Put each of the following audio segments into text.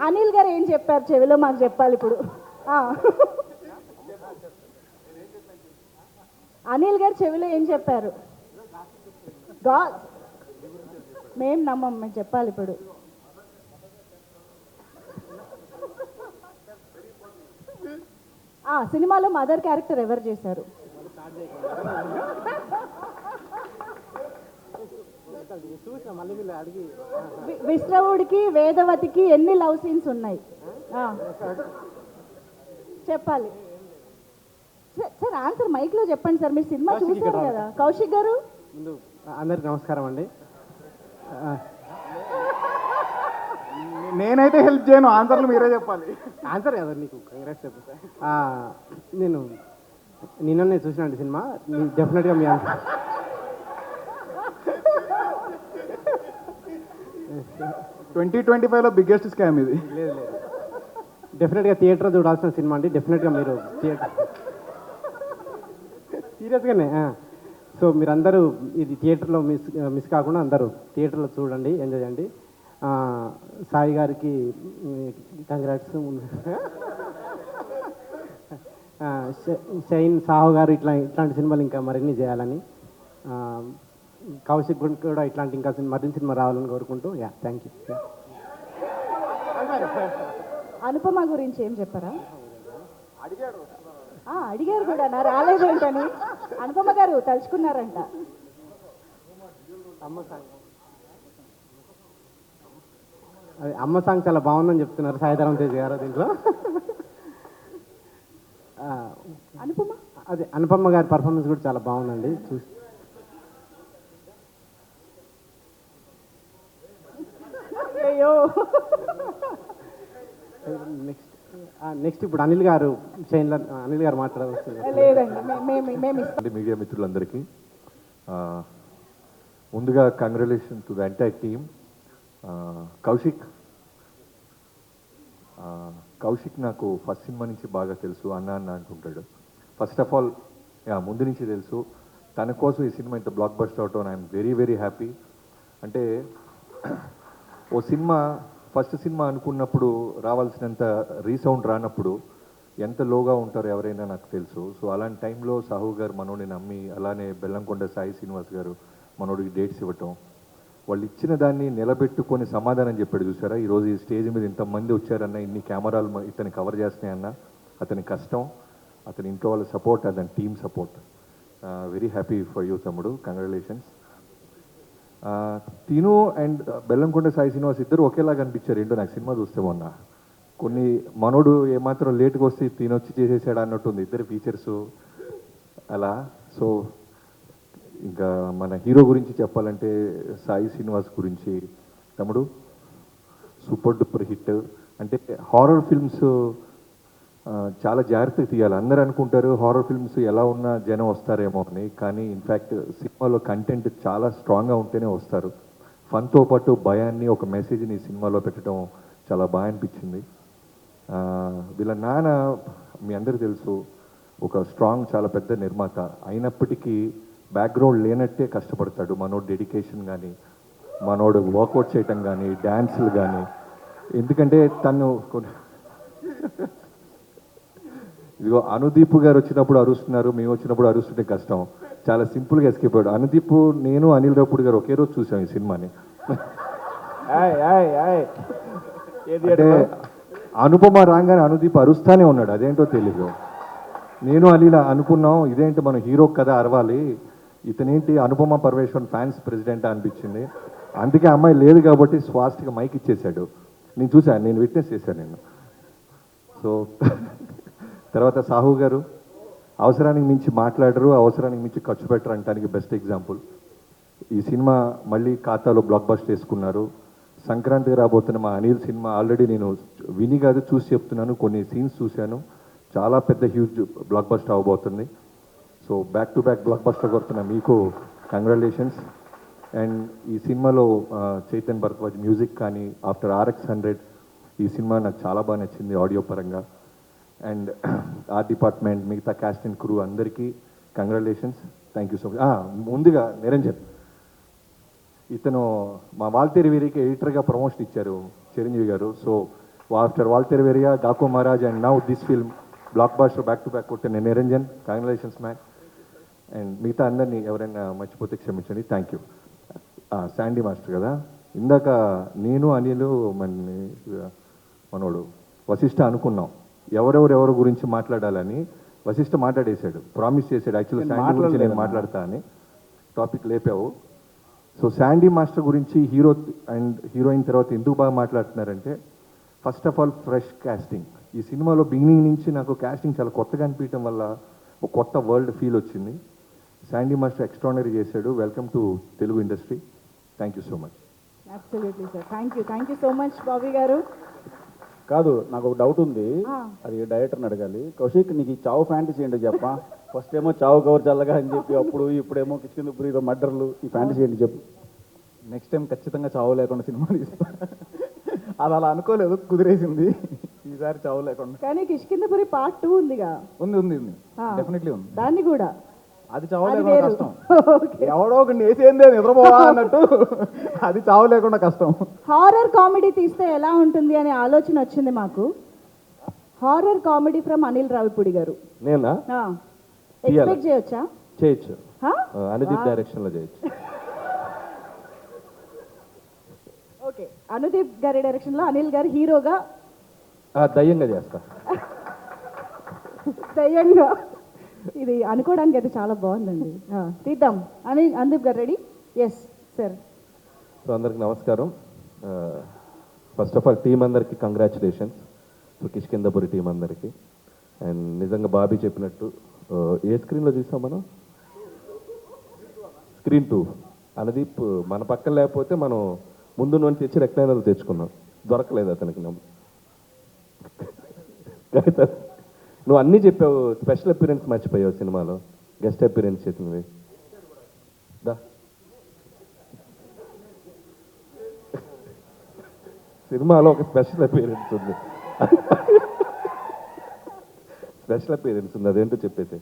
అనిల్ గారు ఏం చెప్పారు చెవిలో మాకు చెప్పాలి ఇప్పుడు. అనిల్ గారు చెవిలో ఏం చెప్పారు? మేము నమ్మం, మేము చెప్పాలి ఇప్పుడు. సినిమాలో మదర్ క్యారెక్టర్ ఎవరు చేశారు? విశ్రవుడికి వేదవతికి ఎన్ని లవ్ సీన్స్ ఉన్నాయి? చెప్పాలి సార్. ఆన్సర్ మైక్ లో చెప్పండి సార్, మీరు సినిమా చూసారు కదా. కౌశిక్ గారు. అందరికి నమస్కారం అండి. నేనైతే హెల్ప్ చేయను, ఆన్సర్లు మీరే చెప్పాలి. ఆన్సర్ కదా నీకు, కంగ్రాట్స్ చెప్పు. నేను నిన్ననే చూసినండి సినిమా, డెఫినెట్గా మీ ఆన్సర్ 2025లో బిగ్గెస్ట్ స్కామ్ ఇది. లేదు లేదు, డెఫినెట్గా థియేటర్ చూడాల్సిన సినిమా అండి. డెఫినెట్గా మీరు థియేటర్ సీరియస్గానే. సో మీరందరూ ఇది థియేటర్లో మిస్ కాకుండా అందరూ థియేటర్లో చూడండి, ఎంజాయ్ చేయండి. సాయి గారికి కంగ్రాట్స్. షైన్ సాహు గారు ఇట్లాంటి సినిమాలు ఇంకా మరిన్ని చేయాలని, కౌశిక్ కూడా ఇట్లాంటి ఇంకా మరిన్ని సినిమా రావాలని కోరుకుంటూ, థ్యాంక్ యూ. అనుపమ గురించి ఏం చెప్పారా? అడిగారు కూడా, నా రాలేదేంటని. అనుపమ గారు తలుచుకున్నారంట. అదే అమ్మ సాంగ్ చాలా బాగుందని చెప్తున్నారు సాయిధరం తేజ్ గారు దీంట్లో. అనుపమ, అదే అనుపమ గారి పర్ఫార్మెన్స్ కూడా చాలా బాగుందండి. చూసి అయ్యో. నెక్స్ట్ ఇప్పుడు అనిల్ గారు మాట్లాడవలసింది. లేదండి, మీడియా మిత్రులందరికీ ముందుగా congratulation to the entire team. Kaushik నాకు ఫస్ట్ సినిమా నుంచి బాగా తెలుసు, అన్న అన్న అంటుంటాడు. ఫస్ట్ ఆఫ్ ఆల్ ముందు నుంచి తెలుసు. తన కోసం ఈ సినిమా ఇంత బ్లాక్ బస్టర్ అవటం ఐఎమ్ వెరీ వెరీ హ్యాపీ. అంటే ఓ సినిమా ఫస్ట్ సినిమా అనుకున్నప్పుడు రావాల్సినంత రీసౌండ్ రానప్పుడు ఎంత లోగా ఉంటారో ఎవరైనా నాకు తెలుసు. సో అలాంటి టైంలో సాహు గారు మనోడిని నమ్మి, అలానే బెల్లంకొండ సాయి శ్రీనివాస్ గారు మనోడికి డేట్స్ ఇవ్వటం, వాళ్ళు ఇచ్చిన దాన్ని నిలబెట్టుకొని సమాధానం చెప్పాడు. చూసారా, ఈరోజు ఈ స్టేజ్ మీద ఇంతమంది వచ్చారన్న, ఇన్ని కెమెరాలు ఇతన్ని కవర్ చేస్తున్నాయన్న, అతని కష్టం, అతని ఇంట్లో వాళ్ళ సపోర్ట్, అతని team support. Very happy for you తమ్ముడు, కంగ్రాచులేషన్స్. తిను అండ్ బెల్లంకొండ సాయి శ్రీనివాస్ ఇద్దరు ఒకేలాగా అనిపించారు ఏంటో నాకు సినిమా చూస్తే మొన్న. కొన్ని మనోడు ఏమాత్రం లేట్గా వస్తే తినొచ్చి చేసేసాడు అన్నట్టుంది ఇద్దరు ఫీచర్స్ అలా. సో ఇంకా మన హీరో గురించి చెప్పాలంటే సాయి శ్రీనివాస్ గురించి, తమ్ముడు సూపర్ డూపర్ హిట్. అంటే హారర్ ఫిల్మ్స్ చాలా జాగ్రత్తగా తీయాలి. అందరూ అనుకుంటారు హారర్ ఫిల్మ్స్ ఎలా ఉన్నా జనం వస్తారేమో అని, కానీ ఇన్ఫ్యాక్ట్ సినిమాలో కంటెంట్ చాలా స్ట్రాంగ్గా ఉంటేనే వస్తారు. ఫన్తో పాటు భయాన్ని, ఒక మెసేజ్ని సినిమాలో పెట్టడం చాలా బాగా అనిపించింది. వీళ్ళ నాన్న మీ అందరికీ తెలుసు, ఒక స్ట్రాంగ్ చాలా పెద్ద నిర్మాత అయినప్పటికీ బ్యాక్గ్రౌండ్ లేనట్టే కష్టపడతాడు. మనోడు డెడికేషన్ కానీ, మనోడు వర్కౌట్ చేయటం కానీ, డ్యాన్సులు కానీ. ఎందుకంటే తను ఇదిగో అనుదీప్ గారు వచ్చినప్పుడు అరుస్తున్నారు, మేము వచ్చినప్పుడు అరుస్తుంటే కష్టం. చాలా సింపుల్గా ఎస్కేప్ అయ్యాడు అనుదీప్. నేను అనిల్ రావుపూడి గారు ఒకే రోజు చూసాం ఈ సినిమాని. అంటే అనుపమ రాగానే అనుదీప్ అరుస్తానే ఉన్నాడు, అదేంటో తెలీదు. నేను అనిల్ అనుకున్నాం ఇదేంటి మన హీరో కదా అరవాలి, ఇతనేంటి అనుపమ పరమేశ్వరన్ ఫ్యాన్స్ ప్రెసిడెంట్ అనిపించింది. అందుకే అమ్మాయి లేదు కాబట్టి స్వాస్ట్గా మైక్ ఇచ్చేశాడు. నేను చూశాను, నేను విట్నెస్ చేశాను నేను. సో తర్వాత సాహు గారు అవసరానికి మించి మాట్లాడరు, అవసరానికి మించి ఖర్చు పెట్టరు అంటానికి బెస్ట్ ఎగ్జాంపుల్. ఈ సినిమా మళ్ళీ ఖాతాలో బ్లాక్ బస్టర్ వేసుకున్నారు. సంక్రాంతికి రాబోతున్న మా అనిల్ సినిమా ఆల్రెడీ నేను విని కాదు చూసి చెప్తున్నాను, కొన్ని సీన్స్ చూశాను, చాలా పెద్ద హ్యూజ్ బ్లాక్ బస్టర్ అవ్వబోతుంది. So back to back blockbuster కొడుతున్న మీకు కంగ్రాచులేషన్స్. అండ్ ఈ సినిమాలో చైతన్ భరద్వాజ్ మ్యూజిక్ కానీ, ఆఫ్టర్ RX100 ఈ సినిమా నాకు చాలా బాగా నచ్చింది ఆడియో పరంగా. అండ్ ఆర్ట్ డిపార్ట్మెంట్, మిగతా క్యాస్ట్ అండ్ క్రూ అందరికీ congratulations, thank you so much. ముందుగా నిరంజన్, ఇతను మా వాల్తేరి వీరికి ఎడిటర్గా ప్రమోషన్ ఇచ్చారు చిరంజీవి గారు. సో ఆఫ్టర్ వాల్టర్ వెరియా, గాకో Maharaj and now this film blockbuster back to back కొట్టిన నిరంజన్, కంగ్రాచులేషన్స్ మ్యాన్. అండ్ మిగతా అందరినీ ఎవరైనా మర్చిపోతే క్షమించండి. Thank you. శాండీ మాస్టర్ కదా, ఇందాక నేను అనిలు మనోడు వశిష్ఠ అనుకున్నాం ఎవరెవరు గురించి మాట్లాడాలని. వశిష్ఠ మాట్లాడేశాడు, ప్రామిస్ చేశాడు యాక్చువల్లీ శాండీ గురించి నేను మాట్లాడతా అని. టాపిక్ లేపావు. సో శాండీ మాస్టర్ గురించి హీరో అండ్ హీరోయిన్ తర్వాత ఎందుకు బాగా మాట్లాడుతున్నారంటే, first of all fresh casting. ఈ సినిమాలో బిగినింగ్ నుంచి నాకు కాస్టింగ్ చాలా కొత్తగా అనిపించడం వల్ల ఒక కొత్త వరల్డ్ ఫీల్ వచ్చింది. శాండీ మాస్టర్ ఎక్స్ట్రాడినరీ చేశాడు. Welcome to Telugu industry. Thank you so much. Absolutely sir, thank you so much Bobby గారు. కాదు, నాకు ఒక డౌట్ ఉంది, ఆ. అది డైరెక్టర్ని అడగాలి. కౌశిక్, నీకు ఈ చావు ఫ్యాంటసీ ఏంటో చెప్పా. ఫస్ట్ ఏమో చావు కవర్ చల్లగా అని చెప్పి, ఇప్పుడేమో కిష్కిందపురిలో మర్డర్లు, ఈ ఫ్యాంటసీ ఏంటి చెప్పు. నెక్స్ట్ టైం ఖచ్చితంగా చావు లేకుండా సినిమా తీస్తా. అది అలా అనుకోలేదు, కుదిరేసింది ఈసారి చావు లేకుండా. కానీ కిష్కిందపురి పార్ట్ 2 ఉందిగా. ఉంది ఆ. డెఫినెట్లీ ఉంది. దాన్ని కూడా అది చావు అది లేకుండా వేరు. కష్టం. Okay. ఎవడో ఒక వేసేందే నిద్రపోవా అన్నట్టు అది చావు లేకుండా కష్టం. హారర్ కామెడీ తీస్తే ఎలా ఉంటుంది అనే ఆలోచన వచ్చింది మాకు. Horror comedy from Anil Ravipudi గారు. నేనా ఎక్స్పెక్ట్ చేయొచ్చా? చేయొచ్చు, హా? అనుదీప్ డైరెక్షన్లో చేయొచ్చు. ఓకే, అనుదీప్ గారి డైరెక్షన్ లో అనిల్ గారు హీరోగా దయ్యంగా చేస్తా. దయ్యంగా. ఇది అనుకోవడానికి అయితే చాలా బాగుందండి. తీద్దాం. అనుదీప్ గారు రెడీ? Yes sir. సో అందరికి నమస్కారం. ఫస్ట్ ఆఫ్ ఆల్ టీం అందరికి కంగ్రాచులేషన్స్. సో కిష్కిందపురి టీం అందరికి. అండ్ నిజంగా బాబీ చెప్పినట్టు ఏ స్క్రీన్లో చూసాం మనం? స్క్రీన్ 2. అనుదీప్ మన పక్కన లేకపోతే మనం ముందు నుంచి తెచ్చి రెక్లైనర్లు తెచ్చుకున్నాం, దొరకలేదు అతనికి. నువ్వు అన్నీ చెప్పావు, స్పెషల్ అపీరెన్స్ మర్చిపోయావు సినిమాలో, గెస్ట్ అపీరెన్స్ చేసినవి. దా సినిమాలో ఒక స్పెషల్ అపీరెన్స్ ఉంది. స్పెషల్ అపీరెన్స్ ఉంది, అదేంటో చెప్పేసి.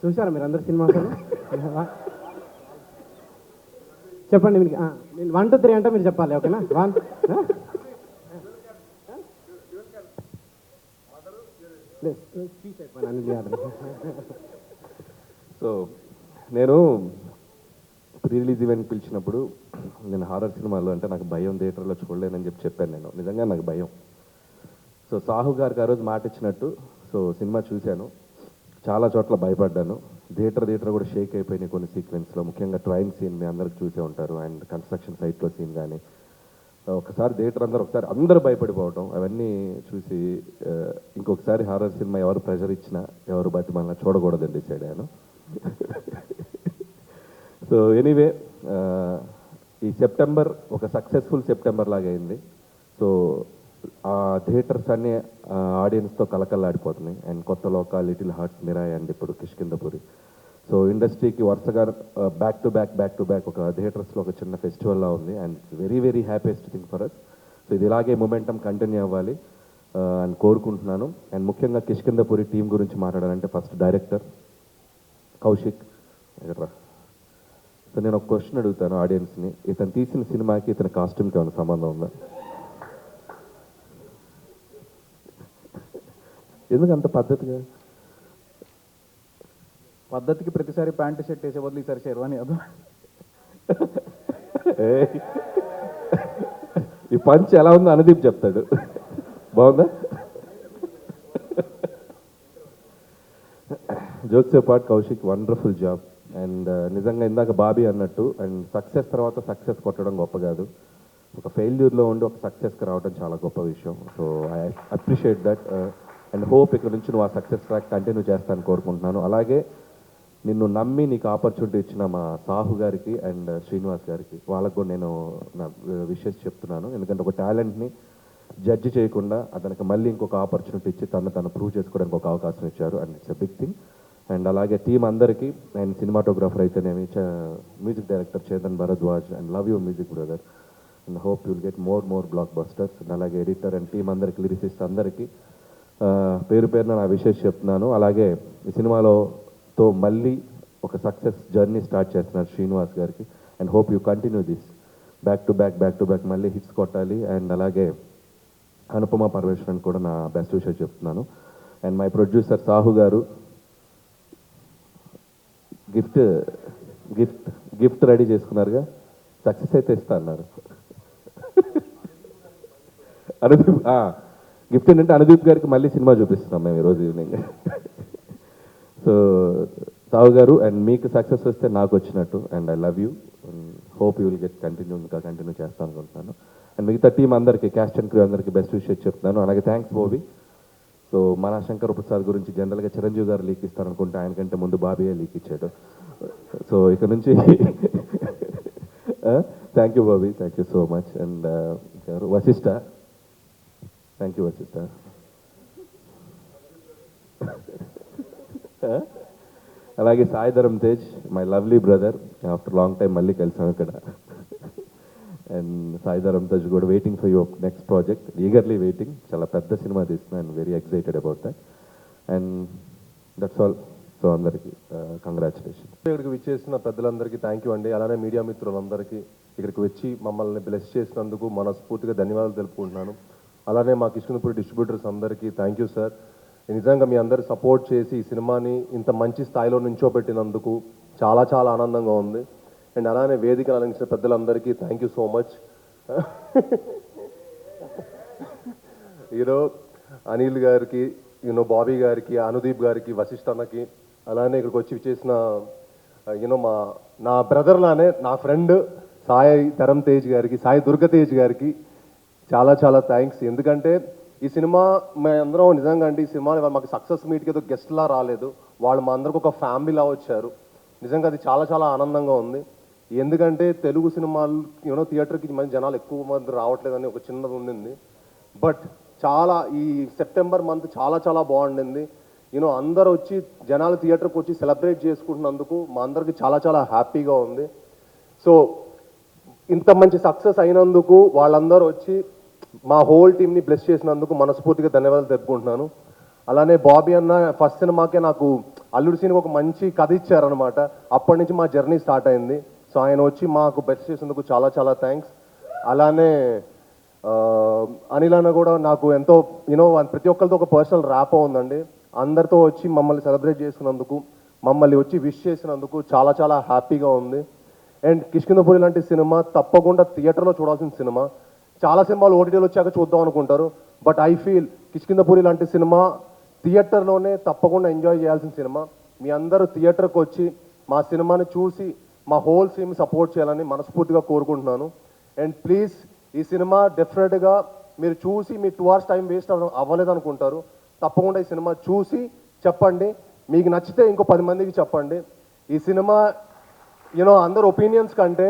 చూసారా మీరు అందరు సినిమా చెప్పండి. మీకు నేను 1 2 3 అంటే మీరు చెప్పాలి, ఓకేనా? 1 సో నేను ప్రీ రిలీజ్ ఈవెంట్ పిలిచినప్పుడు నేను హారర్ సినిమాలు అంటే నాకు భయం, థియేటర్లో చూడలేనని చెప్పాను. నేను నిజంగా నాకు భయం. సో సాహు గారికి ఆ రోజు మాట ఇచ్చినట్టు సో సినిమా చూశాను, చాలా చోట్ల భయపడ్డాను. థియేటర్ కూడా షేక్ అయిపోయినాయి కొన్ని సీక్వెన్స్లో, ముఖ్యంగా ట్రైన్ సీన్ మీ అందరికి చూసే ఉంటారు. అండ్ కన్స్ట్రక్షన్ సైట్లో సీన్ కానీ ఒకసారి థియేటర్ అందరూ భయపడిపోవటం, అవన్నీ చూసి ఇంకొకసారి హారర్ సినిమా ఎవరు ప్రెషర్ ఇచ్చినా ఎవరు బట్టి మన చూడకూడదని డిసైడ్ అయ్యాను. సో ఎనీవే ఈ సెప్టెంబర్ ఒక సక్సెస్ఫుల్ సెప్టెంబర్ లాగా అయింది. సో ఆ థియేటర్స్ అన్నీ ఆడియన్స్తో కలకల్లాడిపోతున్నాయి. అండ్ కొత్త లోక, లిటిల్ హార్ట్స్, మిరాయ్ అండ్ ఇప్పుడు కిష్కిందపురి. సో ఇండస్ట్రీకి వరుసగా బ్యాక్ టు బ్యాక్ ఒక థియేటర్స్లో ఒక చిన్న ఫెస్టివల్లా ఉంది. And very happiest thing for us. So ఇది ఇలాగే మొమెంటం కంటిన్యూ అవ్వాలి అని కోరుకుంటున్నాను. అండ్ ముఖ్యంగా కిష్కిందపురి టీం గురించి మాట్లాడాలంటే ఫస్ట్ డైరెక్టర్ కౌశిక్ ఎక్కడ్రా. సో నేను ఒక క్వశ్చన్ అడుగుతాను ఆడియన్స్ని, ఇతను తీసిన సినిమాకి ఇతని కాస్ట్యూమ్కి ఏమైనా సంబంధం ఉందా? ఎందుకు అంత పద్ధతికి ప్రతిసారి ప్యాంటు షర్ట్ వేసే బదులు ఈసారి షెర్వాణి అదు. ఈ పంచ్ ఎలా ఉందో అనుదీప్ చెప్తాడు. బాగుందా? Jokes part Kaushik wonderful job. And నిజంగా ఇందాక బాబీ అన్నట్టు, అండ్ సక్సెస్ తర్వాత సక్సెస్ కొట్టడం గొప్ప కాదు, ఒక ఫెయిల్యూర్లో ఉండి ఒక సక్సెస్కి రావడం చాలా గొప్ప విషయం. So I appreciate that and hope ఇక్కడ నుంచి నువ్వు ఆ సక్సెస్ ట్రాక్ కంటిన్యూ చేస్తానని కోరుకుంటున్నాను. అలాగే నిన్ను నమ్మి నీకు ఆపర్చునిటీ ఇచ్చిన మా సాహు గారికి అండ్ శ్రీనివాస్ గారికి, వాళ్ళకు కూడా నేను నా విషెస్ చెప్తున్నాను. ఎందుకంటే ఒక టాలెంట్ని జడ్జి చేయకుండా అతనికి మళ్ళీ ఇంకొక ఆపర్చునిటీ ఇచ్చి తను ప్రూవ్ చేసుకోవడానికి ఒక అవకాశం ఇచ్చారు. And it's a big thing. And అలాగే టీం అందరికీ, అండ్ సినిమాటోగ్రాఫర్ అయితేనేమి, music director Chetan Bharadwaj, and love you music brother, and hope you'll get more blockbusters. And అలాగే ఎడిటర్ అండ్ టీం అందరికీ, లిరిసిస్ట్ అందరికీ పేరున నా విషెస్ చెప్తున్నాను. అలాగే ఈ సినిమాతో మళ్ళీ ఒక సక్సెస్ జర్నీ స్టార్ట్ చేస్తున్నారు శ్రీనివాస్ గారికి. And hope you continue this. Back to back మళ్ళీ హిట్స్ కొట్టాలి. అండ్ అలాగే అనుపమ పరమేశ్వరన్ కూడా నా బెస్ట్ విషయం చెప్తున్నాను. అండ్ మై ప్రొడ్యూసర్ సాహు గారు గిఫ్ట్ రెడీ చేసుకున్నారుగా, సక్సెస్ అయితే ఇస్తా అన్నారు. అనుదీప్ గిఫ్ట్ ఏంటంటే అనుదీప్ గారికి మళ్ళీ సినిమా చూపిస్తున్నాం మేము ఈరోజు ఈవినింగ్. సో సాహు గారు, అండ్ మీకు సక్సెస్ వస్తే నాకు వచ్చినట్టు. And I love you, hope you will get continue చేస్తాను అనుకుంటున్నాను. అండ్ మిగతా టీం అందరికీ, క్యాస్ట్ అండ్ క్రూ అందరికీ బెస్ట్ విషయం చెప్తున్నాను. అలాగే థ్యాంక్స్ బాబీ. సో మన శంకర్ ప్రసాద్ గురించి జనరల్గా చిరంజీవి గారు లీక్ ఇస్తారనుకుంటే ఆయనకంటే ముందు బాబీయే లీక్ ఇచ్చాడు. సో ఇక నుంచి thank you Bobby, thank you so much. And Vashishta, thank you Vashishta. అలాగే Saidharam Tej, my lovely brother, after long time మళ్ళీ కలిసాం ఇక్కడ. అండ్ సాయిధరం తేజ్ కూడా waiting for your next project, eagerly waiting. చాలా పెద్ద సినిమా తీస్తున్నా, and very excited about that. And that's all. So అందరికీ కంగ్రాచులేషన్. ఇక్కడికి విచ్చేసిన పెద్దలందరికీ థ్యాంక్ యూ అండి. అలానే మీడియా మిత్రులందరికీ ఇక్కడికి వచ్చి మమ్మల్ని బ్లెస్ చేసినందుకు మనస్ఫూర్తిగా ధన్యవాదాలు తెలుపుకుంటున్నాను. అలానే మా కిష్కిందపూడి డిస్ట్రిబ్యూటర్స్ అందరికీ థ్యాంక్ యూ సార్. నిజంగా మీ అందరు సపోర్ట్ చేసి ఈ సినిమాని ఇంత మంచి స్థాయిలో నించోబెట్టినందుకు చాలా చాలా ఆనందంగా ఉంది. అండ్ అలానే వేదికను అలంకరించిన పెద్దలందరికీ థ్యాంక్ యూ సో మచ్. ఈరోజు అనిల్ గారికి, బాబీ గారికి, అనుదీప్ గారికి, వశిష్ఠన్నకి, అలానే ఇక్కడికి వచ్చి చేసిన నా బ్రదర్ లానే నా ఫ్రెండ్ సాయి ధరం తేజ్ గారికి, సాయి దుర్గ తేజ్ గారికి చాలా చాలా థ్యాంక్స్. ఎందుకంటే ఈ సినిమా మేమందరం నిజంగా అంటే ఈ సినిమాని మాకు సక్సెస్ మీట్కి ఏదో గెస్ట్లా రాలేదు, వాళ్ళు మా అందరికి ఒక ఫ్యామిలీలా వచ్చారు. నిజంగా అది చాలా చాలా ఆనందంగా ఉంది. ఎందుకంటే తెలుగు సినిమాలు థియేటర్కి మంచి జనాలు ఎక్కువ మంది రావట్లేదని ఒక చిన్నది ఉండింది. బట్ చాలా ఈ సెప్టెంబర్ మంత్ చాలా చాలా బాగుండింది. అందరూ వచ్చి జనాలు థియేటర్కి వచ్చి సెలబ్రేట్ చేసుకుంటున్నందుకు మా అందరికి చాలా చాలా హ్యాపీగా ఉంది. సో ఇంత మంచి సక్సెస్ అయినందుకు వాళ్ళందరూ వచ్చి మా హోల్ టీమ్ని బ్లెస్ చేసినందుకు మనస్ఫూర్తిగా ధన్యవాదాలు తెలుపుకుంటున్నాను. అలానే బాబీ అన్న ఫస్ట్ సినిమాకే నాకు అల్లుడు సినిమా ఒక మంచి కథ ఇచ్చారనమాట. అప్పటి నుంచి మా జర్నీ స్టార్ట్ అయింది. సో ఆయన వచ్చి మాకు బెస్ట్ చేసినందుకు చాలా చాలా థ్యాంక్స్. అలానే అనిల్ అన్న కూడా నాకు ఎంతో ప్రతి ఒక్కరితో ఒక పర్సనల్ ర్యాపో ఉందండి. అందరితో వచ్చి మమ్మల్ని సెలబ్రేట్ చేసుకున్నందుకు, మమ్మల్ని వచ్చి విష్ చేసినందుకు చాలా చాలా హ్యాపీగా ఉంది. అండ్ కిష్కిందపూరి లాంటి సినిమా తప్పకుండా థియేటర్లో చూడాల్సిన సినిమా. చాలా సినిమాలు ఓటీటీలో వచ్చాక చూద్దాం అనుకుంటారు, బట్ ఐ ఫీల్ కిష్కిందపూరి లాంటి సినిమా థియేటర్లోనే తప్పకుండా ఎంజాయ్ చేయాల్సిన సినిమా. మీ అందరూ థియేటర్కి వచ్చి మా సినిమాని చూసి మా హోల్ టీమ్ సపోర్ట్ చేయాలని మనస్ఫూర్తిగా కోరుకుంటున్నాను. అండ్ ప్లీజ్ ఈ సినిమా డెఫినెట్గా మీరు చూసి మీ 2 hours టైం వేస్ట్ అవ్వలేదు అనుకుంటారు. తప్పకుండా ఈ సినిమా చూసి చెప్పండి, మీకు నచ్చితే ఇంకో 10 మందికి చెప్పండి. ఈ సినిమా అందరు ఒపీనియన్స్ కంటే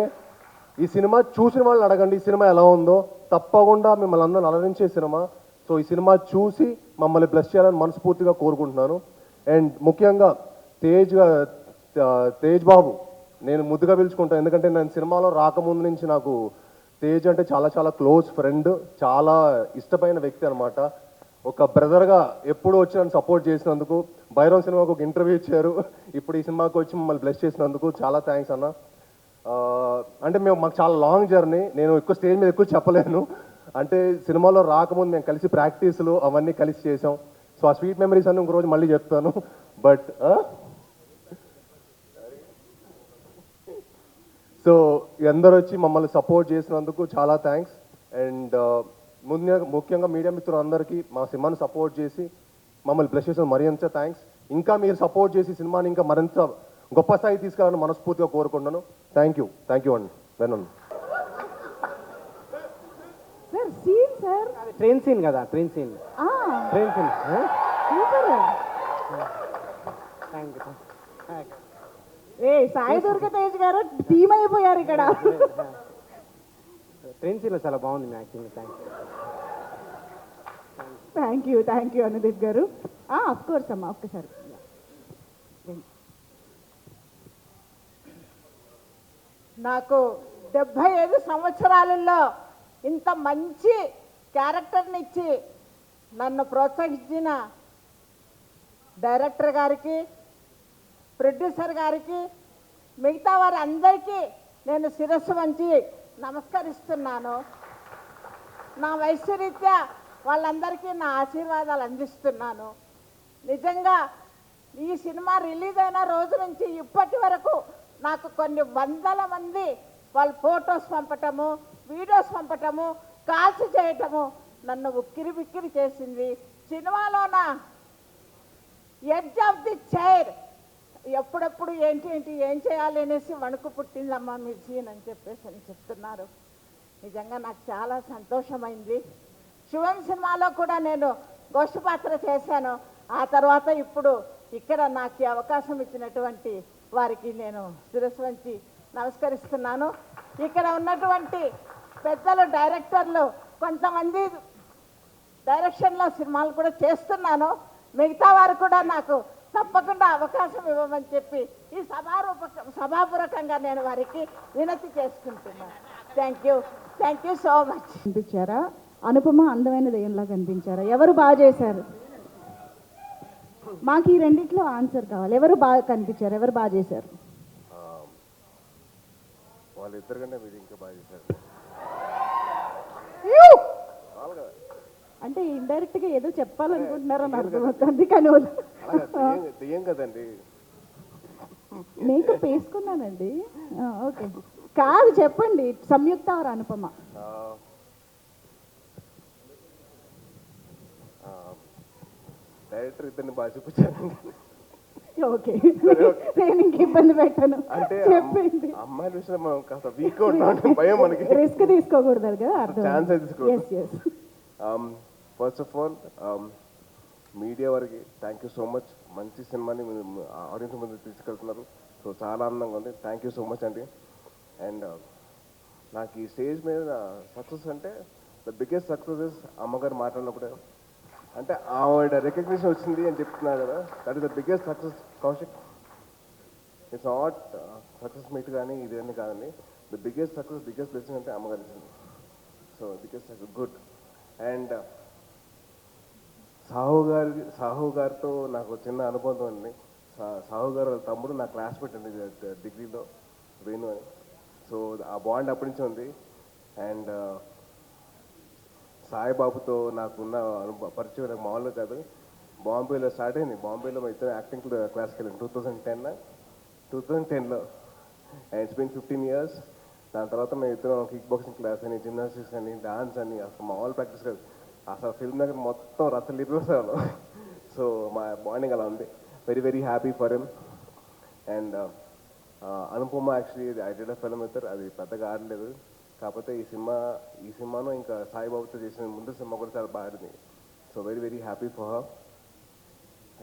ఈ సినిమా చూసిన వాళ్ళని అడగండి ఈ సినిమా ఎలా ఉందో. తప్పకుండా మిమ్మల్ని అందరూ అలరించే సినిమా. సో ఈ సినిమా చూసి మమ్మల్ని బ్లెస్ చేయాలని మనస్ఫూర్తిగా కోరుకుంటున్నాను. అండ్ ముఖ్యంగా తేజ్ బాబు నేను ముద్దుగా పిలుచుకుంటాను, ఎందుకంటే నేను సినిమాలో రాకముందు నుంచి నాకు తేజ్ అంటే చాలా చాలా క్లోజ్ ఫ్రెండ్, చాలా ఇష్టమైన వ్యక్తి అనమాట. ఒక బ్రదర్గా ఎప్పుడు వచ్చి నన్ను సపోర్ట్ చేసినందుకు, భైరవ్ సినిమాకు ఒక ఇంటర్వ్యూ ఇచ్చారు, ఇప్పుడు ఈ సినిమాకి వచ్చి మమ్మల్ని బ్లెస్ చేసినందుకు చాలా థ్యాంక్స్ అన్న. అంటే మాకు చాలా లాంగ్ జర్నీ, నేను ఎక్కువ స్టేజ్ మీద ఎక్కువ చెప్పలేను. అంటే సినిమాలో రాకముందు మేము కలిసి ప్రాక్టీసులు అవన్నీ కలిసి చేసాం. సో ఆ స్వీట్ మెమరీస్ అన్ని ఇంకో రోజు మళ్ళీ చెప్తాను. బట్ సో అందరూ వచ్చి మమ్మల్ని సపోర్ట్ చేసినందుకు చాలా థ్యాంక్స్. అండ్ ముఖ్యంగా మీడియా మిత్రులందరికీ మా సినిమాని సపోర్ట్ చేసి మమ్మల్ని బ్లెస్ చేసిన మరింత థ్యాంక్స్. ఇంకా మీరు సపోర్ట్ చేసి సినిమాని ఇంకా మరింత గొప్ప స్థాయి తీసుకెళ్ళాలని మనస్ఫూర్తిగా కోరుకుంటున్నాను. థ్యాంక్ యూ అండి. వెనన్ sir scene sir train scene కదా, ట్రైన్ సీన్. ఏ సాయి దుర్గ తేజ్ గారు టీమ్ అయిపోయారు ఇక్కడ. ట్రైన్ సీన్లో చాలా బాగుంది మీ యాక్టింగ్. థ్యాంక్ యూ అనుదీప్ గారు. అఫ్ కోర్స్ అమ్మా, ఒక్కసారి. నాకు 75 సంవత్సరాలలో ఇంత మంచి క్యారెక్టర్ని ఇచ్చి నన్ను ప్రోత్సహించిన డైరెక్టర్ గారికి, ప్రొడ్యూసర్ గారికి, మిగతా వారి అందరికీ నేను శిరస్సు వంచి నమస్కరిస్తున్నాను. నా వయసు రీత్యా వాళ్ళందరికీ నా ఆశీర్వాదాలు అందిస్తున్నాను. నిజంగా ఈ సినిమా రిలీజ్ అయిన రోజు నుంచి ఇప్పటి వరకు నాకు కొన్ని వందల మంది వాళ్ళ ఫొటోస్ పంపటము, వీడియోస్ పంపటము, కాల్స్ చేయటము నన్ను ఉక్కిరి బిక్కిరి చేసింది. సినిమాలోన ఎడ్జ్ ఆఫ్ ది చైర్ ఎప్పుడెప్పుడు ఏంటి ఏం చేయాలి అనేసి వణుకు పుట్టిందమ్మా మీ సీన్ అని చెప్పేసి అని చెప్తున్నారు. నిజంగా నాకు చాలా సంతోషమైంది. శివం సినిమాలో కూడా నేను గోష్ఠ పాత్ర చేశాను. ఆ తర్వాత ఇప్పుడు ఇక్కడ నాకు ఈ అవకాశం ఇచ్చినటువంటి వారికి నేను శిరస్సు వంచి నమస్కరిస్తున్నాను. ఇక్కడ ఉన్నటువంటి పెద్దలు డైరెక్టర్లు కొంతమంది డైరెక్షన్లో సినిమాలు కూడా చేస్తున్నాను. మిగతా వారు కూడా నాకు తప్పకుండా అవకాశం ఇవ్వమని చెప్పి ఈ సభాపూర్వకంగా నేను వారికి వినతి చేసుకుంటున్నాను. Thank you so much. కనిపించారా? అనుపమ అందమైన దెయ్యంలా కనిపించారా? ఎవరు బాగా చేశారు? మాకు ఈ రెండిట్లో ఆన్సర్ కావాలి. ఎవరు బాగా కనిపించారు? ఎవరు బాగా చేశారు? వాళ్ళిద్దరు కంటే మీరు ఇంకా బాగా చేశారు. అంటే ఇండైరెక్ట్ గా ఏదో చెప్పాలనుకుంటున్నారని అర్థమవుతుంది, కానీ దెయ్యం కదండి. మేకప్ వేసుకున్నానండి. ఓకే, కాదు చెప్పండి. సంయుక్త ఆర్ అనుపమ? డైరెక్టర్ ఇద్దరిని బాగా చూపించారండి. ఓకే, నేను ఇంక ఇబ్బంది పెట్టాను. అంటే చెప్పండి. అమ్మాయిల విషయంలో మనం కాస్త వీక్ ఉంటాం, భయం మనకి. రిస్క్ తీసుకోకూడదు కదా, అర్థం. ఛాన్స్ తీసుకోకూడదు. Yes, yes. First of all media వారికి థ్యాంక్ యూ సో మచ్. మంచి సినిమాని ఆడియన్స్ ముందు తీసుకెళ్తున్నారు. సో చాలా ఆనందంగా ఉంది. థ్యాంక్ యూ సో మచ్ అండి. అండ్ నాకు ఈ స్టేజ్ మీద సక్సెస్ అంటే ద బిగ్గెస్ట్ సక్సెస్ ఇస్ అమ్మగారు మాట్లాడినప్పుడే, అంటే ఆవిడ రికగ్నిషన్ వచ్చింది అని చెప్తున్నారు కదా, that is the biggest success Kaushik. It's not success meet కానీ ఇది అని కాదండి. The biggest success, biggest blessing అంటే అమ్మగారు ఇచ్చింది. So biggest success, good. And Sahu గారితో నాకు చిన్న అనుబంధం అండి. సాహు గారు వాళ్ళ తమ్ముడు నా క్లాస్మేట్ అండి డిగ్రీలో, వేణు అని. సో ఆ బాండ్ అప్పటి నుంచి ఉంది. అండ్ సాయిబాబుతో నాకున్న పరిచయం నాకు మామూలుగా కాదు. బాంబేలో స్టార్ట్ అయింది. బాంబేలో మా ఇద్దరు యాక్టింగ్ క్లాస్కి వెళ్ళాను 2010లో. And it's been 15 years. దాని తర్వాత మేము ఇద్దరం కిక్ బాక్సింగ్ క్లాస్ అని, జిమ్నాస్టిక్స్ అని, డాన్స్ అని, అసలు మామూలు ప్రాక్టీస్ కాదు. అసలు ఫిల్మ్ దగ్గర మొత్తం రసలిపోసాను. సో మా బాండింగ్ అలా ఉంది. Very very happy for him. And Anupama actually I did a film with her. అది పెద్దగా ఆడలేదు. కాకపోతే ఈ సినిమాను ఇంకా సాయిబాబుతో చేసిన ముందు సినిమా కూడా చాలా బాగా ఆడింది. So very very happy for her.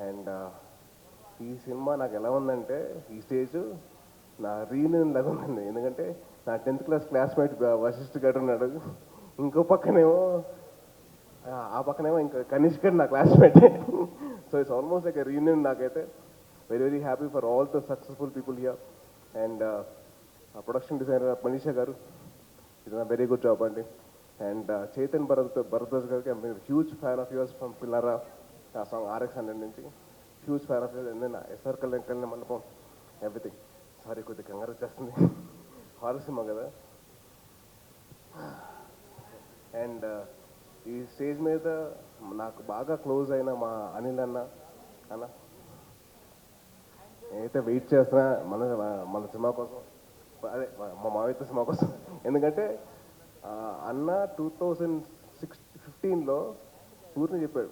And ఈ సినిమా నాకు ఎలా ఉందంటే, ఈ స్టేజ్ నా రీయూనియన్ లాగా ఉందండి. ఎందుకంటే నా 10th క్లాస్ క్లాస్మేట్ వశిష్ఠ్ గారు ఉన్నాడు. ఇంకో పక్కనేమో ఆ పక్కనేమో ఇంకా కనిష్క్ గారు నా classmate. So it's almost like reunion నాకైతే. Very very happy for all the successful people here. And production designer Manisha గారు, ఇది వెరీ గుడ్ జాబ్ అండి. అండ్ చైతన్ భరద్వాజ్ గారికి I'm huge fan of yours from పిల్లరా, ఆ సాంగ్ RX100 నుంచి huge fan of yours. And then SR కళ్యాణ మండపం, everything. Sorry కొద్దిగా కంగారు వచ్చేస్తుంది, హారర్ సినిమా కదా. అండ్ ఈ స్టేజ్ మీద నాకు బాగా క్లోజ్ అయిన మా అనిల్ అన్న నేనైతే వెయిట్ చేస్తున్నా మన సినిమా కోసం, అదే మా మావిత సినిమా కోసం. ఎందుకంటే అన్న 2015లో పూర్తి చెప్పాడు,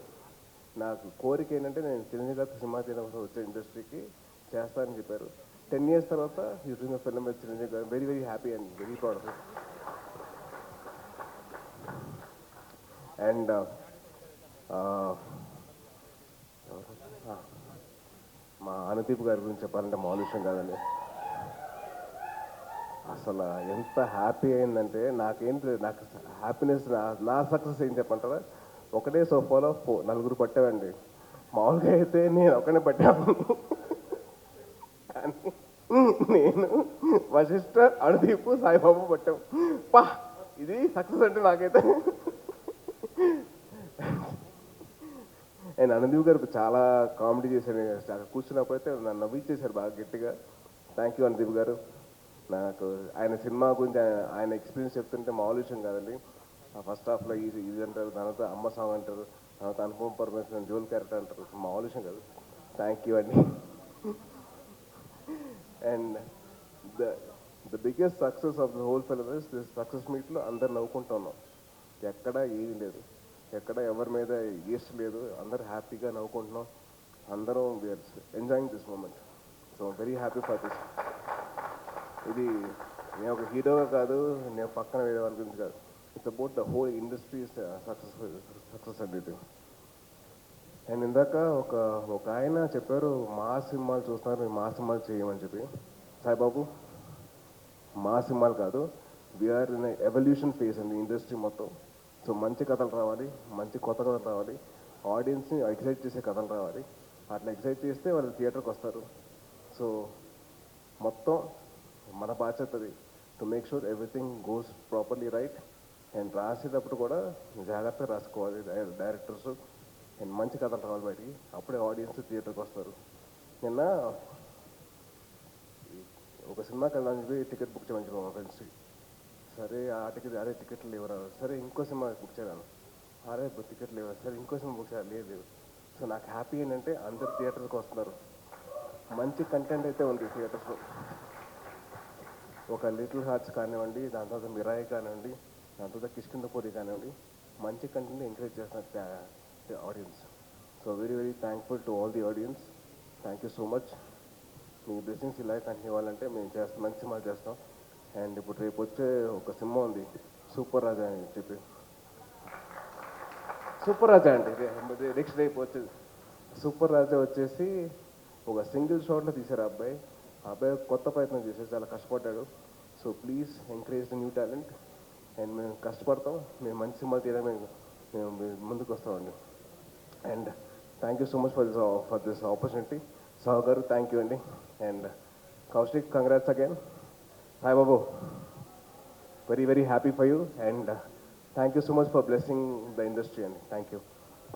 నాకు కోరిక ఏంటంటే నేను చిరంజీవి గారితో సినిమా చేయడం కోసం వచ్చే ఇండస్ట్రీకి చేస్తానని చెప్పారు. 10 years తర్వాత యూట్యూబ్ ఫిల్మ్ విత్ చిరంజీవి గారు. Very very happy and very proud of it. And మా అనుదీప్ గారి గురించి చెప్పాలంటే మామూలు విషయం కాదండి. అసలు ఎంత హ్యాపీ అయిందంటే, నాకు హ్యాపీనెస్, నా సక్సెస్ ఏం చెప్పంటారా, ఒకటే సోఫాలో 4 పట్టామండి. మామూలుగా అయితే నేను ఒకనే పట్టాను, కానీ నేను వశిష్ఠ, అనుదీప్, సాయిబాబు పట్టాం. పా, ఇది సక్సెస్ అంటే నాకైతే. అండ్ అనుదీప్ గారు చాలా కామెడీ చేశారు. కూర్చున్నప్పుడు అయితే నన్ను నవ్వించేశారు బాగా గట్టిగా. థ్యాంక్ యూ అనుదీప్ గారు. నాకు ఆయన సినిమా గురించి ఆయన ఎక్స్పీరియన్స్ చెప్తుంటే మామూలు విషయం కాదండి. ఫస్ట్ హాఫ్లో ఇది అంటారు, తర్వాత అమ్మ సాంగ్ అంటారు, తర్వాత అనుపమ పరమేశ్వరన్ డ్యూల్ క్యారెక్టర్ అంటారు, మామూలు విషయం కాదు. థ్యాంక్ యూ అండి. And the biggest success of the whole film is this success మీట్లో అందరు నవ్వుకుంటూ ఉన్నాం. ఎక్కడ ఏది లేదు, ఎక్కడ ఎవరి మీద ఈస్ట్ లేదు, అందరు హ్యాపీగా నవ్వుకుంటున్నాం. అందరం we're enjoying this moment. So very happy for this. ఇది నేను ఒక హీరోగా కాదు, నేను పక్కన వేరే వాళ్ళ గురించి కాదు, it's about the whole industry success అనేది. అండ్ ఇందాక ఒక ఆయన చెప్పారు, మా సినిమాలు చూస్తున్నారు, మేము మా సినిమాలు చేయమని చెప్పి. సాయిబాబు, మా సినిమాలు కాదు, వీఆర్ ఇన్ ఎవల్యూషన్ ఫేజ్ అండి ఇండస్ట్రీ మొత్తం. సో మంచి కథలు రావాలి, మంచి కొత్త కథలు రావాలి, ఆడియన్స్ని ఎక్సైట్ చేసే కథలు రావాలి. అట్లా ఎక్సైట్ చేస్తే వాళ్ళు థియేటర్కి వస్తారు. సో మొత్తం మన బాధ్యతది to make sure everything goes properly right. And రాసేటప్పుడు కూడా జాగ్రత్తగా రాసుకోవాలి డైరెక్టర్స్. అండ్ మంచి కథలు రావాలి బయటికి, అప్పుడే ఆడియన్స్ థియేటర్కి వస్తారు. నిన్న ఒక సినిమాకి వెళ్ళడానికి చెప్పి టికెట్ బుక్ చేయమని చెప్పి మా ఫ్రెండ్స్కి. సరే అదే టికెట్లు లేవరా, సరే ఇంకో సినిమా బుక్ చేయను, అరే టికెట్లు లేవరా, సరే ఇంకో సినిమా బుక్ చేయాలి, లేదు. సో నాకు హ్యాపీ ఏంటంటే అందరు థియేటర్కి వస్తున్నారు, మంచి కంటెంట్ అయితే ఉంది థియేటర్స్లో. ఒక లిటిల్ హార్ట్స్ కానివ్వండి, దాని తర్వాత మిరాయి కానివ్వండి, దాని తర్వాత కిష్కిందపూరి కానివ్వండి, మంచి కంటెంట్ ఎంకరేజ్ చేస్తున్నారు audience. So very very thankful to all the audience. Thank you so much. Me blessings ఇలా కంటిన్యూ అవ్వాలంటే మేము చేస్తాం, మంచి సినిమాలు చేస్తాం. అండ్ ఇప్పుడు రేపు వచ్చే ఒక సినిమా ఉంది, సూపర్ రాజా అని చెప్పి. సూపర్ రాజా అండి, నెక్స్ట్ రేపు వచ్చేది సూపర్ రాజా వచ్చేసి ఒక సింగిల్ షాట్లో తీశారు ఆ అబ్బాయి. ఆ అబ్బాయి కొత్త ప్రయత్నం చేశారు, చాలా కష్టపడ్డాడు. So please encourage the new talent. And మేము కష్టపడతాం, మేము మంచి సినిమా తీయడానికి మేము ముందుకు వస్తామండి. And thank you so much for this opportunity. Sahu గారు థ్యాంక్ యూ అండి. And Kaushik, congrats again. Hi బాబు, very very happy for you. And thank you so much for blessing the industry అండి. Thank you.